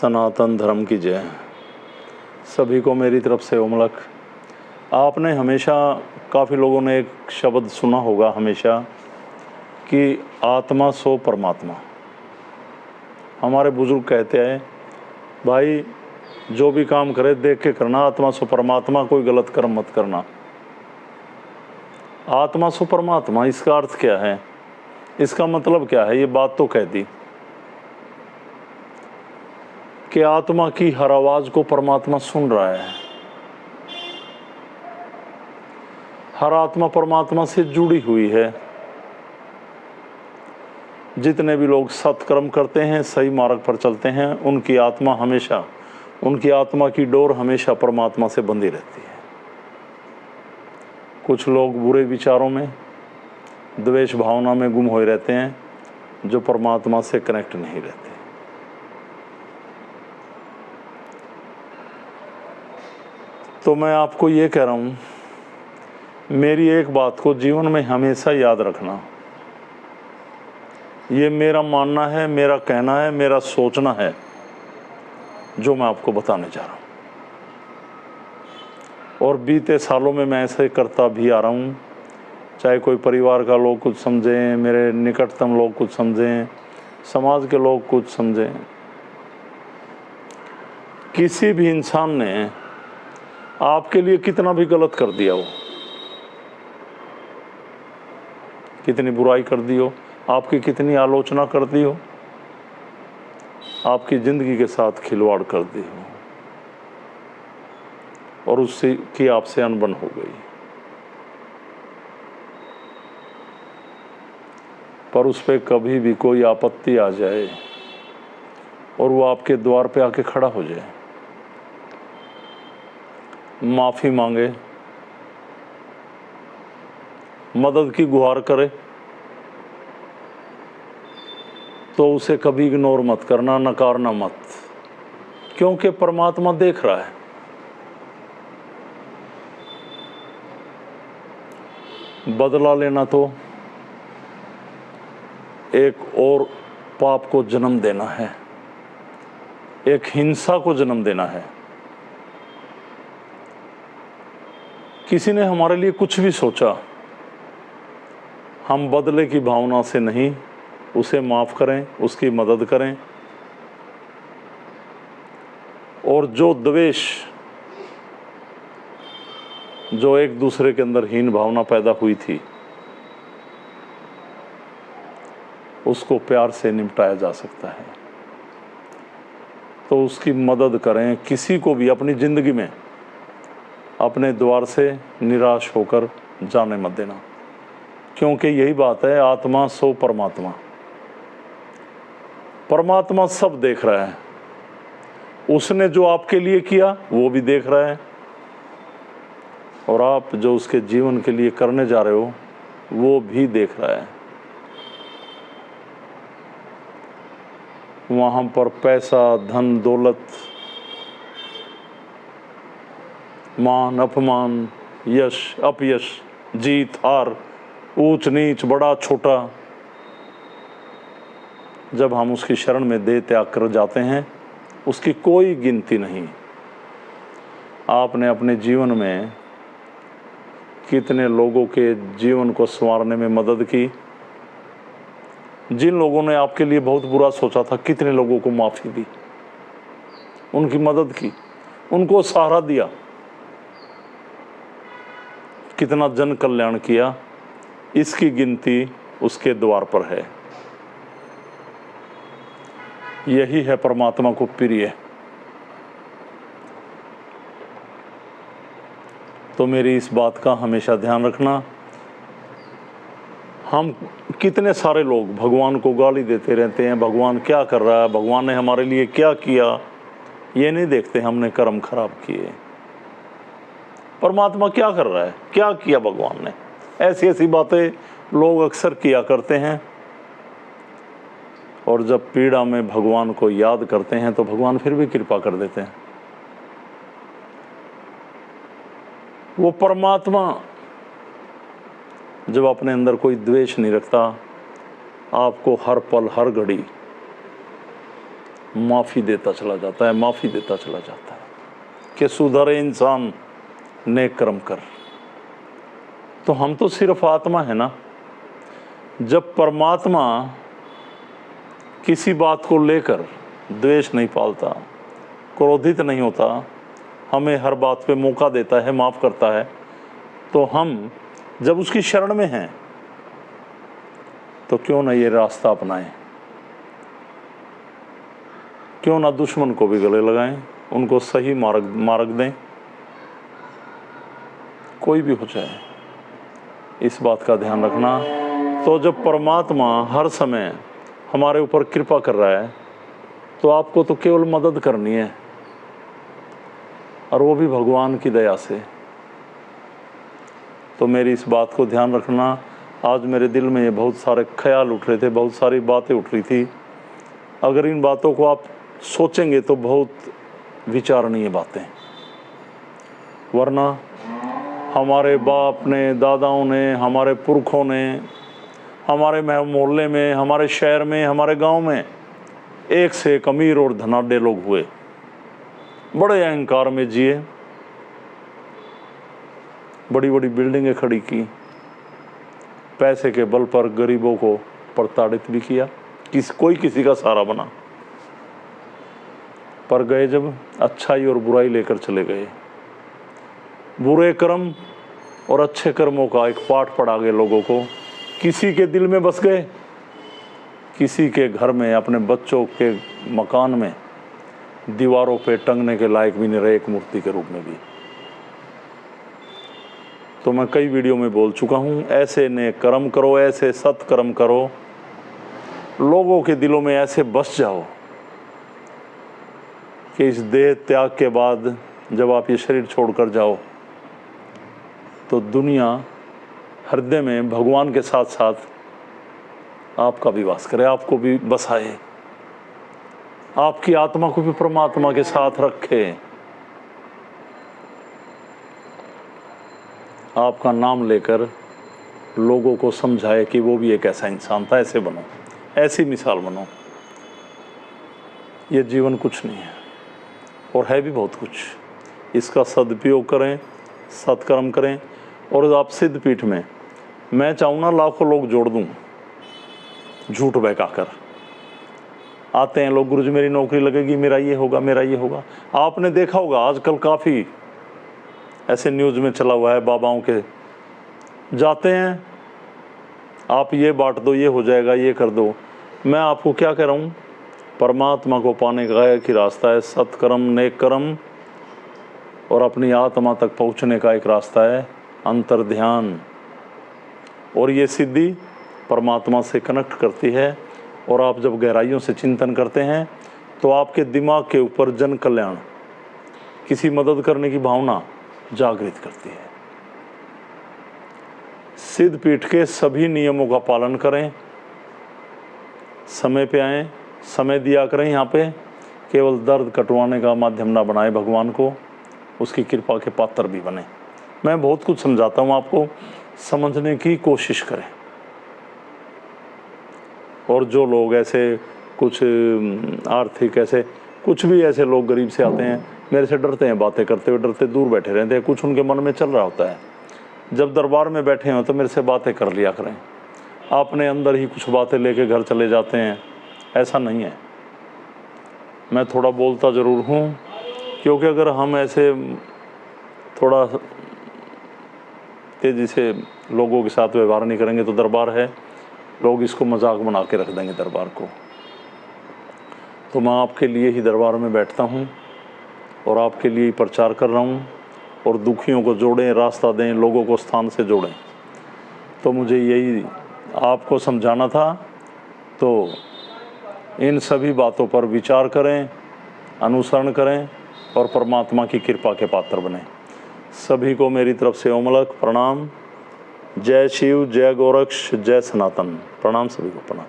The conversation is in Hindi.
सनातन धर्म की जय। सभी को मेरी तरफ से उमलक। आपने हमेशा, काफ़ी लोगों ने एक शब्द सुना होगा हमेशा कि आत्मा सो परमात्मा। हमारे बुजुर्ग कहते हैं भाई जो भी काम करे देख के करना, आत्मा सो परमात्मा, कोई गलत कर्म मत करना। आत्मा सो परमात्मा, इसका अर्थ क्या है, इसका मतलब क्या है? ये बात तो कह दी कि आत्मा की हर आवाज़ को परमात्मा सुन रहा है। हर आत्मा परमात्मा से जुड़ी हुई है। जितने भी लोग सत्कर्म करते हैं, सही मार्ग पर चलते हैं, उनकी आत्मा हमेशा, उनकी आत्मा की डोर हमेशा परमात्मा से बंधी रहती है। कुछ लोग बुरे विचारों में, द्वेष भावना में गुम हुए रहते हैं, जो परमात्मा से कनेक्ट नहीं रहते। तो मैं आपको ये कह रहा हूँ, मेरी एक बात को जीवन में हमेशा याद रखना। ये मेरा मानना है, मेरा कहना है, मेरा सोचना है, जो मैं आपको बताने जा रहा हूँ। और बीते सालों में मैं ऐसे करता भी आ रहा हूँ, चाहे कोई परिवार का लोग कुछ समझें, मेरे निकटतम लोग कुछ समझें, समाज के लोग कुछ समझें। किसी भी इंसान ने आपके लिए कितना भी गलत कर दिया हो, कितनी बुराई कर दी हो, आपकी कितनी आलोचना कर दी हो, आपकी ज़िंदगी के साथ खिलवाड़ कर दी हो और उससे की आपसे अनबन हो गई, पर उस पर कभी भी कोई आपत्ति आ जाए और वो आपके द्वार पे आके खड़ा हो जाए, माफ़ी मांगे, मदद की गुहार करे, तो उसे कभी इग्नोर मत करना, नकारना मत, क्योंकि परमात्मा देख रहा है। बदला लेना तो एक और पाप को जन्म देना है, एक हिंसा को जन्म देना है। किसी ने हमारे लिए कुछ भी सोचा, हम बदले की भावना से नहीं, उसे माफ़ करें, उसकी मदद करें। और जो द्वेष, जो एक दूसरे के अंदर हीन भावना पैदा हुई थी, उसको प्यार से निपटाया जा सकता है। तो उसकी मदद करें। किसी को भी अपनी ज़िंदगी में अपने द्वार से निराश होकर जाने मत देना, क्योंकि यही बात है, आत्मा सो परमात्मा। परमात्मा सब देख रहा है। उसने जो आपके लिए किया वो भी देख रहा है, और आप जो उसके जीवन के लिए करने जा रहे हो वो भी देख रहा है। वहाँ पर पैसा, धन, दौलत, मान, अपमान, यश, अपयश, जीत, हार, ऊंच नीच, बड़ा छोटा, जब हम उसकी शरण में दे त्याग कर जाते हैं, उसकी कोई गिनती नहीं। आपने अपने जीवन में कितने लोगों के जीवन को संवारने में मदद की। जिन लोगों ने आपके लिए बहुत बुरा सोचा था, कितने लोगों को माफ़ी दी, उनकी मदद की, उनको सहारा दिया, कितना जन कल्याण किया, इसकी गिनती उसके द्वार पर है। यही है परमात्मा को प्रिय। तो मेरी इस बात का हमेशा ध्यान रखना। हम कितने सारे लोग भगवान को गाली देते रहते हैं, भगवान क्या कर रहा है, भगवान ने हमारे लिए क्या किया, ये नहीं देखते हमने कर्म खराब किए। परमात्मा क्या कर रहा है, क्या किया भगवान ने, ऐसी ऐसी बातें लोग अक्सर किया करते हैं। और जब पीड़ा में भगवान को याद करते हैं तो भगवान फिर भी कृपा कर देते हैं। वो परमात्मा जब अपने अंदर कोई द्वेष नहीं रखता, आपको हर पल हर घड़ी माफ़ी देता चला जाता है, माफ़ी देता चला जाता है कि सुधरे इंसान नेक कर्म कर। तो हम तो सिर्फ आत्मा है ना। जब परमात्मा किसी बात को लेकर द्वेष नहीं पालता, क्रोधित नहीं होता, हमें हर बात पे मौका देता है, माफ़ करता है, तो हम जब उसकी शरण में हैं तो क्यों ना ये रास्ता अपनाएं, क्यों ना दुश्मन को भी गले लगाएं, उनको सही मार्ग दें, कोई भी हो जाए, इस बात का ध्यान रखना। तो जब परमात्मा हर समय हमारे ऊपर कृपा कर रहा है तो आपको तो केवल मदद करनी है, और वो भी भगवान की दया से। तो मेरी इस बात को ध्यान रखना। आज मेरे दिल में ये बहुत सारे ख्याल उठ रहे थे, बहुत सारी बातें उठ रही थी। अगर इन बातों को आप सोचेंगे तो बहुत विचारणीय बातें, वरना हमारे बाप ने, दादाओं ने, हमारे पुरखों ने, हमारे मोहल्ले में, हमारे शहर में, हमारे गांव में एक से एक अमीर और धनाढ्य लोग हुए, बड़े अहंकार में जिए, बड़ी बड़ी बिल्डिंगें खड़ी की, पैसे के बल पर गरीबों को प्रताड़ित भी किया, कोई किसी का सहारा बना। पर गए जब, अच्छाई और बुराई लेकर चले गए। बुरे कर्म और अच्छे कर्मों का एक पाठ पढ़ा गए लोगों को। किसी के दिल में बस गए, किसी के घर में, अपने बच्चों के मकान में दीवारों पे टंगने के लायक भी नहीं रहे, एक मूर्ति के रूप में भी। तो मैं कई वीडियो में बोल चुका हूँ, ऐसे नेक कर्म करो, ऐसे सत्कर्म करो, लोगों के दिलों में ऐसे बस जाओ कि इस देह त्याग के बाद जब आप ये शरीर छोड़कर जाओ तो दुनिया हृदय में भगवान के साथ साथ आपका भी वास करे, आपको भी बसाए, आपकी आत्मा को भी परमात्मा के साथ रखे, आपका नाम लेकर लोगों को समझाए कि वो भी एक ऐसा इंसान था, ऐसे बनो, ऐसी मिसाल बनो। ये जीवन कुछ नहीं है और है भी बहुत कुछ। इसका सदुपयोग करें, सत्कर्म करें। और आप सिद्ध पीठ में मैं चाहूँ ना लाखों लोग जोड़ दूँ, झूठ बहकाकर आते हैं लोग, गुरुजी मेरी नौकरी लगेगी, मेरा ये होगा, मेरा ये होगा। आपने देखा होगा आजकल काफ़ी ऐसे न्यूज़ में चला हुआ है, बाबाओं के जाते हैं, आप ये बांट दो, ये हो जाएगा, ये कर दो। मैं आपको क्या कह रहा हूँ, परमात्मा को पाने का एक ही रास्ता है, सत्कर्म, नेक कर्म, और अपनी आत्मा तक पहुँचने का एक रास्ता है, अंतर ध्यान। और ये सिद्धि परमात्मा से कनेक्ट करती है। और आप जब गहराइयों से चिंतन करते हैं तो आपके दिमाग के ऊपर जन कल्याण, किसी मदद करने की भावना जागृत करती है। सिद्ध पीठ के सभी नियमों का पालन करें, समय पे आएँ, समय दिया करें। यहाँ पे केवल दर्द कटवाने का माध्यम ना बनाए भगवान को, उसकी कृपा के पात्र भी बने। मैं बहुत कुछ समझाता हूँ आपको, समझने की कोशिश करें। और जो लोग ऐसे कुछ आर्थिक ऐसे कुछ भी ऐसे लोग गरीब से आते हैं, मेरे से डरते हैं, बातें करते हुए डरते दूर बैठे रहते हैं, कुछ उनके मन में चल रहा होता है। जब दरबार में बैठे हों तो मेरे से बातें कर लिया करें। अपने अंदर ही कुछ बातें लेके घर चले जाते हैं, ऐसा नहीं है। मैं थोड़ा बोलता ज़रूर हूँ, क्योंकि अगर हम ऐसे थोड़ा तेज़ी से लोगों के साथ व्यवहार नहीं करेंगे तो दरबार है, लोग इसको मजाक बना के रख देंगे दरबार को। तो मैं आपके लिए ही दरबार में बैठता हूँ और आपके लिए ही प्रचार कर रहा हूँ। और दुखियों को जोड़ें, रास्ता दें, लोगों को स्थान से जोड़ें। तो मुझे यही आपको समझाना था। तो इन सभी बातों पर विचार करें, अनुसरण करें और परमात्मा की कृपा के पात्र बने। सभी को मेरी तरफ से ओमलक प्रणाम। जय शिव, जय गोरक्ष, जय सनातन। प्रणाम, सभी को प्रणाम।